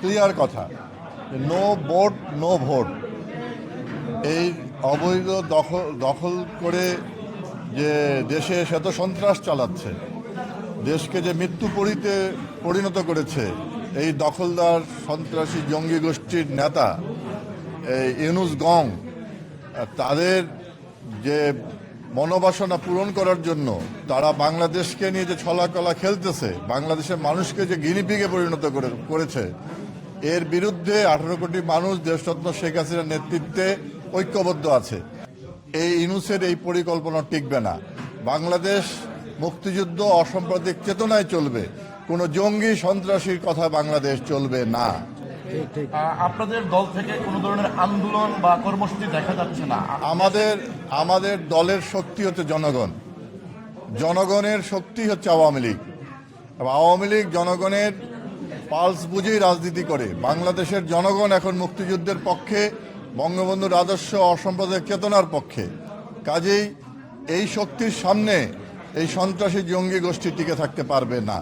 Clear কথা, no vote no vote. এই অবৈধ দখল করে যে দেশে শত সন্ত্রাস চালাচ্ছে, দেশকে যে মৃত্যুপুরীতে পরিণত করেছে এই দখলদার সন্ত্রাসী জঙ্গি গোষ্ঠীর নেতা এই ইউনুস গং, তাদের যে মনোবাসনা পূরণ করার জন্য তারা বাংলাদেশকে নিয়ে যে ছলাকলা খেলতেছে, বাংলাদেশের মানুষকে যে গিনিপিগে পরিণত করেছে, এর বিরুদ্ধে 18 কোটি মানুষ দেশরত্ন শেখ হাসিনার নেতৃত্বে ঐক্যবদ্ধ আছে। এই ইউনুসের এই পরিকল্পনা টিকবে না। বাংলাদেশ মুক্তিযুদ্ধ অসাম্প্রদায়িক চেতনায় চলবে, কোনো জঙ্গি সন্ত্রাসীর কথা বাংলাদেশ চলবে না। আপনাদের দল থেকে কোনো ধরনের আন্দোলন বা কর্মসূচি দেখা যাচ্ছে না। আমাদের দলের শক্তি হচ্ছে জনগণ, জনগণের শক্তি হচ্ছে আওয়ামী লীগ। আওয়ামী লীগ জনগণের পালস বুঝেই রাজনীতি করে। বাংলাদেশের জনগণ এখন মুক্তিযুদ্ধের পক্ষে, বঙ্গবন্ধুর আদর্শ অসাম্প্রদায়িক চেতনার পক্ষে। কাজেই এই শক্তির সামনে এই সন্ত্রাসী জঙ্গি গোষ্ঠী টিকে থাকতে পারবে না।